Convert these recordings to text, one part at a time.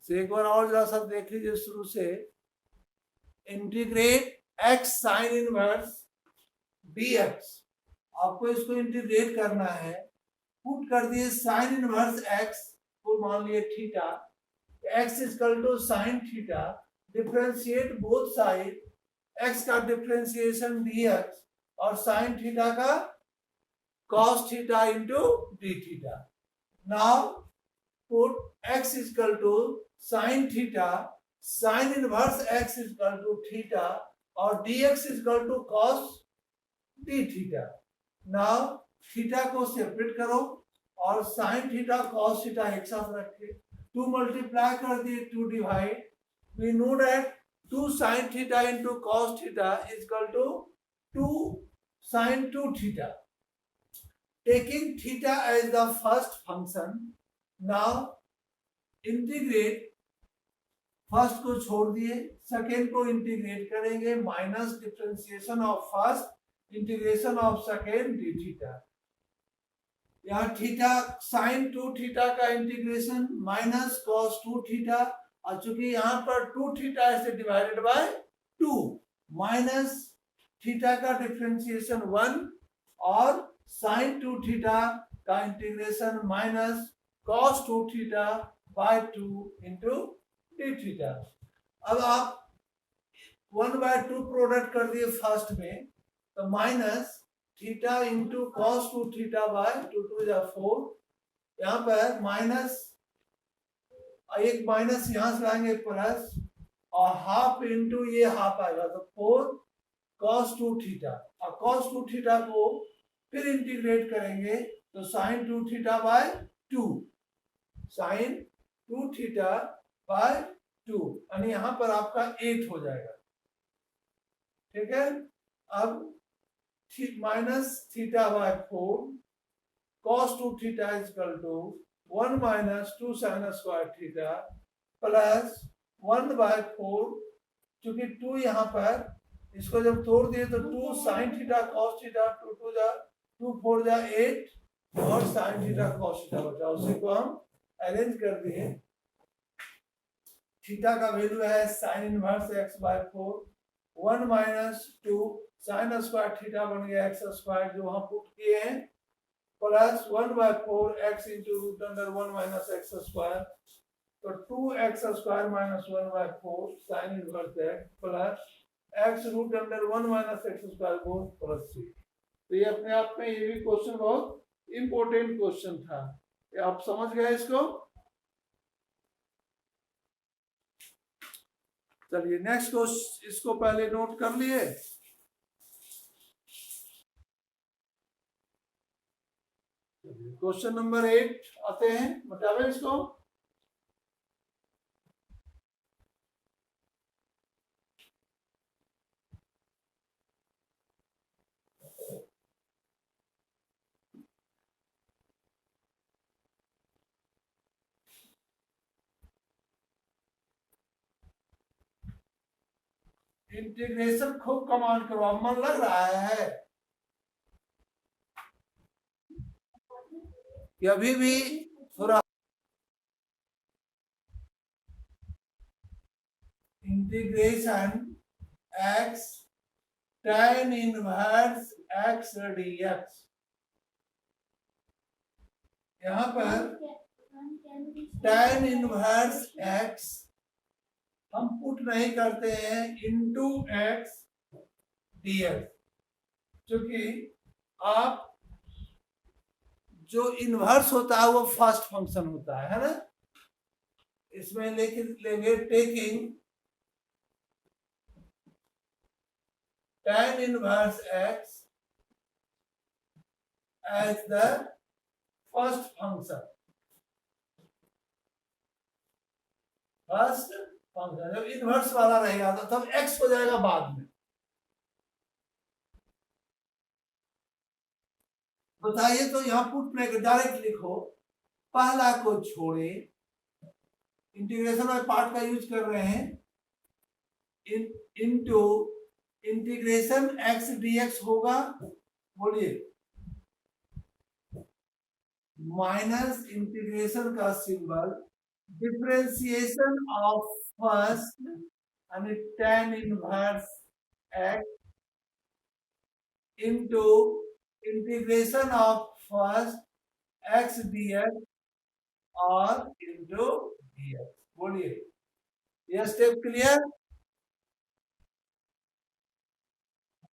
तो एक बार और जरा सा देख लीजिए शुरू से। Integrate x sine inverse dx, आपको इसको इंटीग्रेट करना है। पुट कर दिए साइन इनवर्स x को मान लिए theta, x equal to sine theta, differentiate both side, x का डिफरेंशिएशन dx और साइन थीटा का cos theta into d theta. Now put x equal to sine theta, sine inverse x equal to theta और dx equal to cos d theta. Now theta को separate करो और sine theta cos theta एक साथ रखे, 2 multiply कर दिए, 2 divide, we know that 2 sin theta into cos theta is equal to 2 sin 2 theta. Taking theta as the first function, now integrate, first को छोड़ दिए, सेकेंड को इंटीग्रेट करेंगे, minus differentiation of first integration of second D theta. यहाँ theta sine 2 theta का integration minus cos 2 theta, और चूंकि यहाँ पर 2 थीटा से डिवाइडेड बाय 2, माइनस थीटा का डिफरेंशिएशन 1 और साइन 2 थीटा का integration minus cos 2 theta by 2 into d theta. अब आप 1/2 प्रोडक्ट कर दिए फर्स्ट में, तो minus theta into cos 2 theta by 2 2 जा 4, यहाँ पर माइनस, एक माइनस यहाँ से लाएंगे प्लस, और हाफ इंटू ये हाफ आएगा, तो 4 cos 2 थीटा, और cos 2 थीटा को फिर इंटीग्रेट करेंगे तो sin 2 theta by 2, sin 2 theta by 2, यानी यहाँ पर आपका 8 हो जाएगा। ठीक है, अब minus theta by 4 cos 2 theta is equal to 1 minus 2 sin square theta plus 1/4, क्योंकि 2 यहाँ पर, इसको जब तोड़ दिए तो 2 sin थीटा cos थीटा, 2 2 जा 2 4 जा 8 और sin थीटा cos थीटा बचा, उसी को हम अरेंज कर दिए। थीटा का वैल्यू है sin inverse x/4, 1 minus 2 sin square theta बन गया x स्क्वायर जो वहां पुट किए हैं, plus 1/4 x into root under 1 minus x square, तो 2x square minus 1/4 sine inverse x plus x root under 1 minus x square को plus 3। तो ये अपने आप में ये भी क्वेश्चन बहुत इंपॉर्टेंट क्वेश्चन था, ये आप समझ गए इसको। चलिए नेक्स्ट क्वेश्चन, इसको पहले नोट कर लिए। क्वेश्चन नंबर 8 आते हैं, बतावे इसको। इंटीग्रेशन खूब कमांड करो, अब मन लग रहा है कि अभी भी थोड़ा। Integration x tan inverse x dx, यहाँ पर tan इनवर्स x हम पुट नहीं करते हैं इनटू x dx, क्योंकि आप जो इनवर्स होता है वो फर्स्ट फंक्शन होता है ना। इसमें लेंगे taking tan inverse x as the first function, first function जब इनवर्स वाला रहेगा तो तब x हो जाएगा बाद में। बताइए, तो यहाँ पुट में डायरेक्ट लिखो, पहला को छोड़े, इंटीग्रेशन वाले पार्ट का यूज कर रहे हैं, इनटू इंटीग्रेशन x dx होगा, बोलिए, माइनस इंटीग्रेशन का symbol differentiation of first and tan inverse x into integration of first x dx और into dx. बोलिए, ये step clear?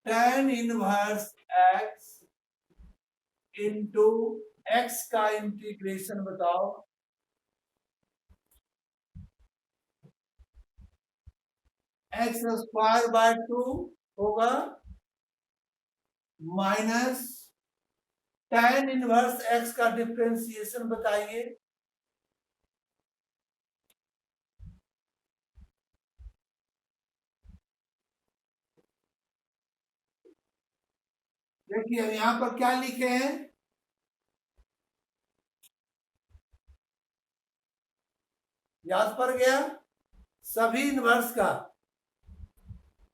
tan inverse x into x का इंटीग्रेशन बताओ. x स्क्वायर बाय 2 होगा minus tan inverse x का differentiation बताइए. देखिए यहां पर क्या लिखे हैं, याद पड़ गया? सभी इनवर्स का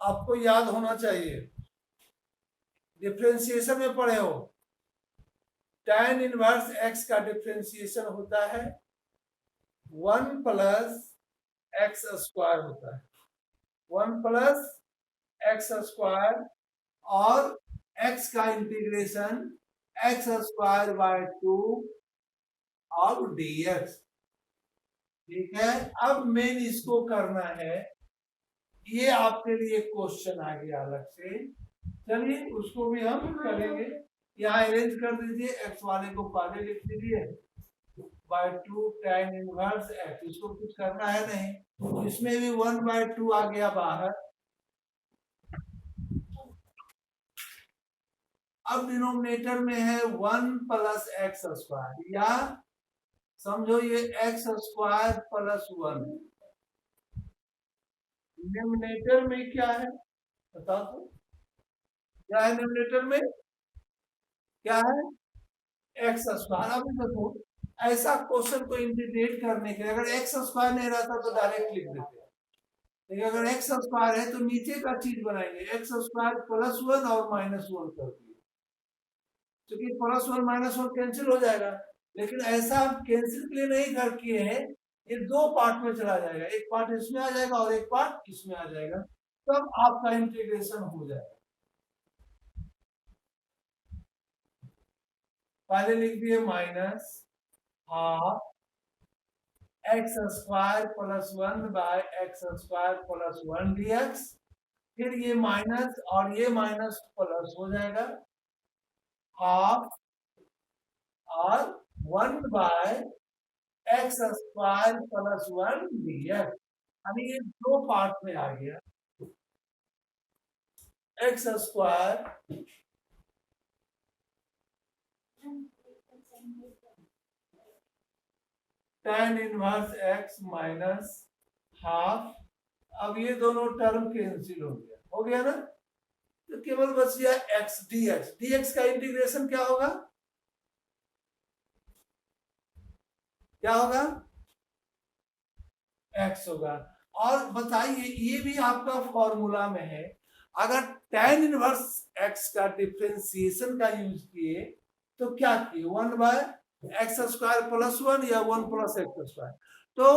आपको याद होना चाहिए, डिफरेंशिएशन में पढ़े हो. tan इनवर्स x का डिफरेंशिएशन होता है 1 प्लस एक्स स्क्वायर होता है, 1 प्लस एक्स स्क्वायर और x का इंटीग्रेशन एक्स स्क्वायर बाय 2 और dx. ठीक है, अब मेन इसको करना है, ये आपके लिए क्वेश्चन आ गया अलग से. चलिए उसको भी हम करेंगे. यहाँ अरेंज कर दीजिए, x वाले को पहले लिख दीजिए बाय 2 tan इनवर्स x. इसको कुछ करना है नहीं, इसमें भी 1 बाय 2 आ गया बाहर. अब डिनोमिनेटर में है 1 प्लस एक्स स्क्वायर, या समझो ये एक्स स्क्वायर प्लस 1. डिनोमिनेटर में क्या है बता दो, क्या है डिनोमिनेटर में? क्या है? X square. अभी देखो, ऐसा क्वेश्चन को इंटीग्रेट करने के लिए अगर एक्स स्क्वायर नहीं रहता तो डायरेक्ट लिख देते हैं, लेकिन अगर एक्स स्क्वायर है तो नीचे का चीज बनाएंगे, एक्स स्क्वायर प्लस 1 और माइनस 1 कर दिए, क्योंकि प्लस 1 माइनस 1 कैंसिल हो जाएगा. लेकिन ऐसा हम कैंसिल के लिए नहीं कर किए हैं, ये दो पार्ट में चला जाएगा, एक पार्ट इसमें आ जाएगा और एक पार्ट इसमें आ जाएगा, तब आपका इंटीग्रेशन हो जाएगा. पहले लिख दिए minus half x square plus 1 by x square plus 1 dx. फिर ये माइनस और ये माइनस प्लस हो जाएगा हाफ और 1 by x square plus 1 dx. यानी ये दो पार्ट में आ गया. X square tan inverse x minus half. अब ये दोनों टर्म कैंसिल हो गया ना, तो केवल बच गया x dx. dx का इंटीग्रेशन क्या होगा? क्या होगा? x होगा. और बताइए, ये भी आपका फॉर्मूला में है, अगर tan इनवर्स x का डिफरेंशिएशन का यूज किए तो क्या किए? 1 बाय एक्स स्क्वायर प्लस 1 या 1 प्लस एक्स स्क्वायर. तो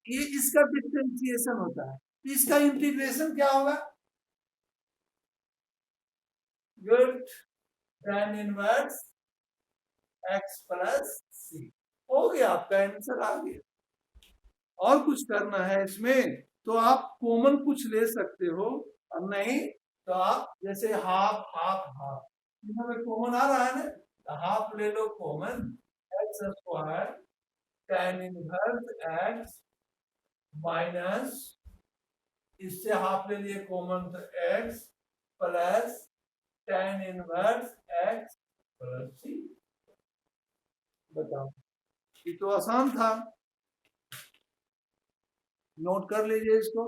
ये इसका डिफरेंशिएशन होता है, तो इसका इंटीग्रेशन क्या होगा? Good, tan inverse x plus c. हो गया, आपका आंसर आ गया. और कुछ करना है इसमें तो आप कॉमन कुछ ले सकते हो, और नहीं तो आप जैसे हाफ हाफ हाफ, इसमें कॉमन आ रहा है ना, तो हाफ ले लो common, x square tan inverse x minus, इससे हाफ ले लिए कॉमन तो x plus tan inverse x plus c. बताओ, ये तो आसान था, नोट कर लीजिए इसको.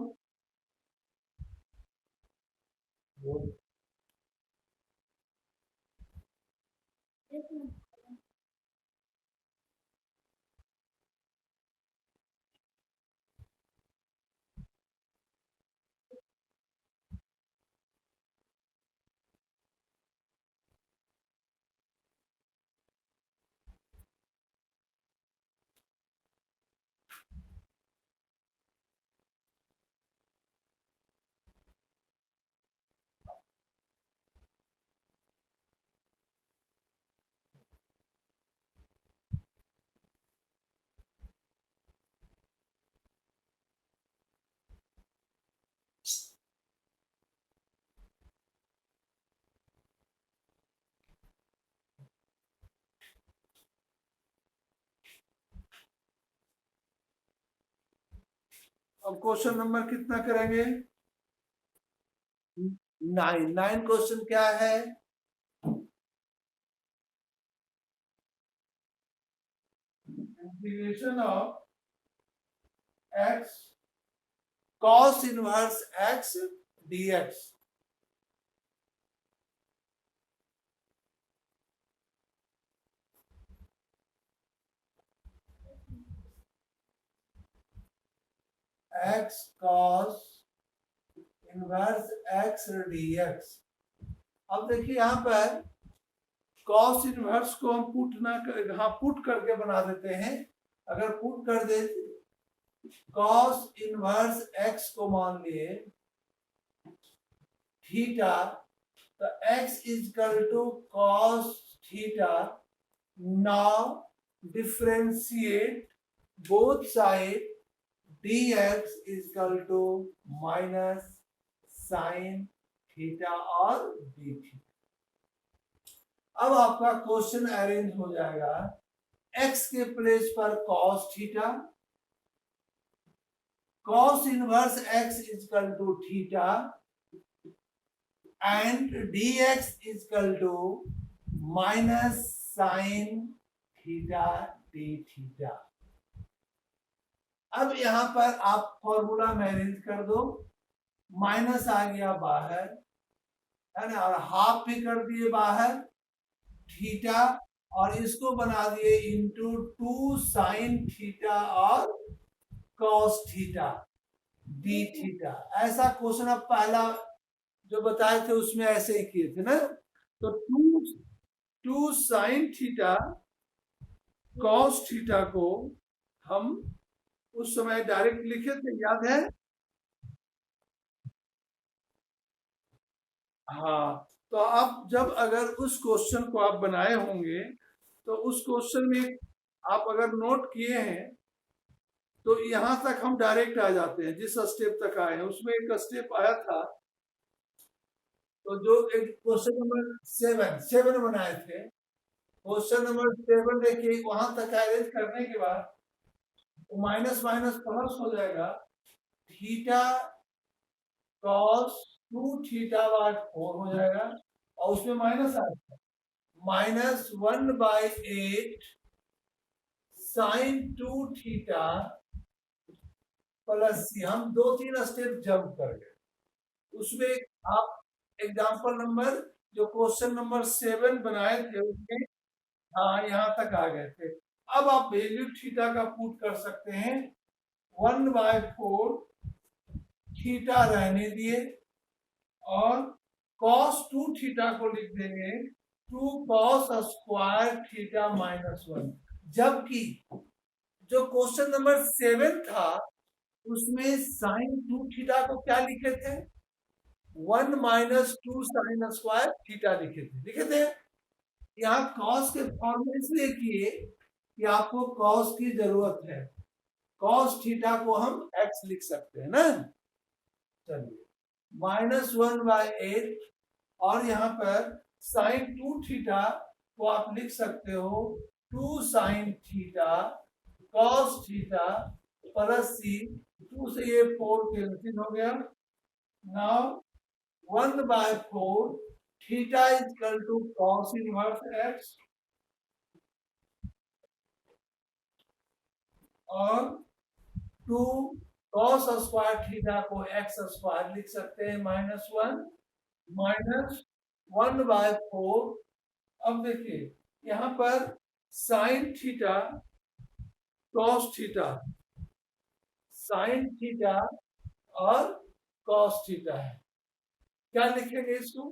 अब क्वेश्चन नंबर कितना करेंगे? 9 क्वेश्चन क्या है? Integration of x cos inverse x dx। x cos inverse x dx। अब देखिए यहाँ पर cos इनवर्स को हम पुट ना कर, हाँ पुट करके बना देते हैं। अगर पुट कर दे cos इनवर्स x को मान लिए थीटा, तो x is equal to cos theta. Now differentiate both side, dx is equal to minus sine theta और डी थीटा। अब आपका क्वेश्चन अरेंज हो जाएगा, x के प्लेस पर cos theta, cos inverse x is equal to theta and dx is equal to minus sine theta d theta. अब यहां पर आप फॉर्मूला में अरेंज कर दो, माइनस आ गया बाहर है ना, और हाफ भी कर दिए बाहर थीटा, और इसको बना दिए इंटू 2 साइन थीटा और कॉस थीटा डी थीटा। ऐसा क्वेश्चन अब पहला जो बताए थे उसमें ऐसे ही किए थे ना। तो 2 साइन थीटा कॉस थीटा को हम उस समय डायरेक्ट लिखे थे, याद है? हाँ, तो आप जब अगर उस क्वेश्चन को आप बनाए होंगे तो उस क्वेश्चन में आप अगर नोट किए हैं तो यहां तक हम डायरेक्ट आ जाते हैं, जिस स्टेप तक आए हैं उसमें एक स्टेप आया था। तो जो एक क्वेश्चन नंबर 7 बनाए थे, क्वेश्चन नंबर 7 देखिए, वहां तक अरेंज करने के बाद तो माइनस माइनस प्लस हो जाएगा, थीटा कॉस 2 थीटा बाय 4 हो जाएगा, और उसमें माइनस आएगा माइनस 1/8 साइन 2 थीटा प्लस सी। हम 2-3 स्टेप जंप कर गए उसमें। आप एग्जांपल नंबर जो क्वेश्चन नंबर 7 बनाए थे उसमें हाँ यहाँ तक आ गए थे। अब आप वैल्यू थीटा का पुट कर सकते हैं, 1/4 थीटा रहने दिए और cos 2 थीटा को लिख देंगे 2 cos स्क्वायर थीटा माइनस 1। जबकि जो क्वेश्चन नंबर 7 था उसमें साइन 2 थीटा को क्या लिखे थे? 1 माइनस 2 साइन स्क्वायर थीटा लिखे थे। यहाँ cos के फॉर्मूले इसलिए किए कि आपको cos की जरूरत है, cos थीटा को हम x लिख सकते हैं ना। चलिए -1/8, और यहाँ पर साइन 2 थीटा को आप लिख सकते हो 2 sine theta cos theta plus c. 2 से ये 4 कैंसिल हो गया। Now 1/4 theta is equal to cos inverse x, और 2 cos स्क्वायर थीटा को x स्क्वायर लिख सकते हैं -1 माइनस 1/4। अब देखिए यहाँ पर sign theta cos theta, sign theta और cos थीटा है, क्या लिखेंगे इसको?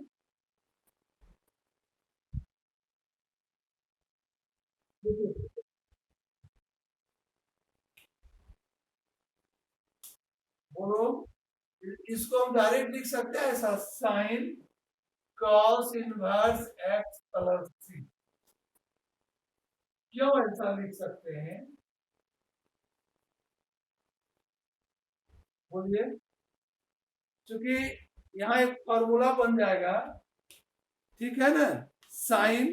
बोलो, इसको हम डायरेक्ट लिख सकते हैं ऐसा, sine cos inverse x plus c. क्यों ऐसा लिख सकते हैं बोलिए? क्योंकि यहाँ एक फॉर्मूला बन जाएगा, ठीक है ना। साइन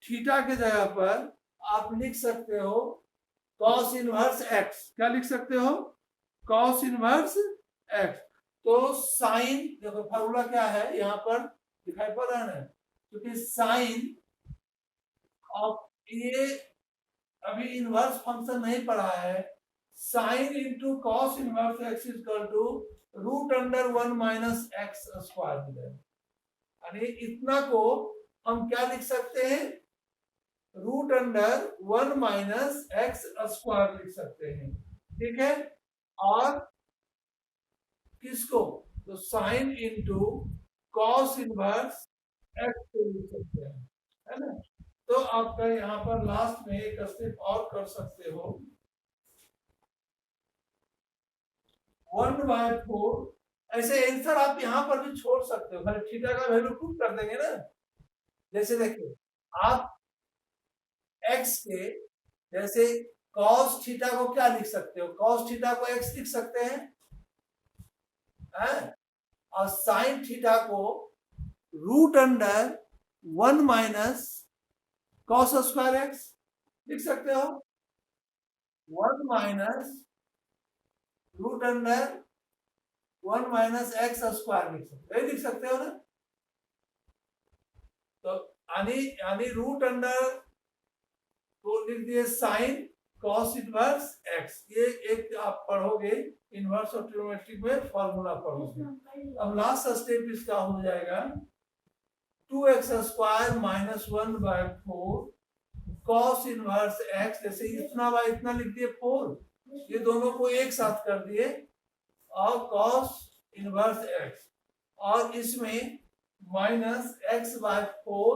थीटा के जगह पर आप लिख सकते हो cos इनवर्स x, क्या लिख सकते हो? Cos inverse x. तो साइन, देखो फॉर्मूला क्या है यहाँ पर दिखाई पड़ रहा है ना, क्योंकि साइन ऑफ ये अभी इनवर्स फंक्शन नहीं पढ़ा है, sine into cos inverse x is equal to root under 1 minus x square. यानी इतना को हम क्या लिख सकते हैं, root under 1 minus x square लिख सकते हैं, ठीक है। और किसको, तो sine into cos inverse x को लिख सकते हैं, है ना। तो आपका यहाँ पर लास्ट में एक स्टेप और कर सकते हो, 1/4। ऐसे आंसर आप यहाँ पर भी छोड़ सकते हो, खाली थीटा का वैल्यू पुट कर देंगे ना। जैसे देखिए आप x के, जैसे cos थीटा को क्या लिख सकते हो, cos थीटा को x लिख सकते हैं, और sin थीटा को root under 1 minus cos square x लिख सकते हो, 1 minus root under 1 minus x square लिख सकते हो ना। तो यानी रूट अंडर तो लिख दिए साइन कॉस इनवर्स एक्स, ये एक आप पढ़ोगे इनवर्स और ट्रिग्नोमेट्रिक में फॉर्मूला पढ़ोगे। अब लास्ट स्टेप इसका हो जाएगा 2x square minus 1/4 cos inverse x, जैसे इतना बाय इतना लिख दिए 4, ये दोनों को एक साथ कर दिए, और कॉस इनवर्स एक्स, और इसमें minus x/4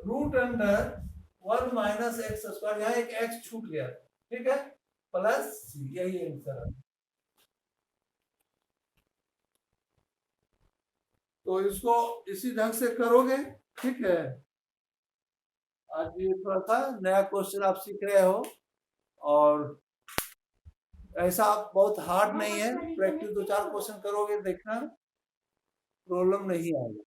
root under 1 minus x square, यहाँ एक x छूट गया, ठीक है, प्लस यही आंसर है। तो इसको इसी ढंग से करोगे, ठीक है। आज ये थोड़ा सा नया क्वेश्चन आप सीख रहे हो, और ऐसा बहुत हार्ड नहीं है, प्रैक्टिस 2-4 क्वेश्चन करोगे, देखना प्रॉब्लम नहीं आएगा।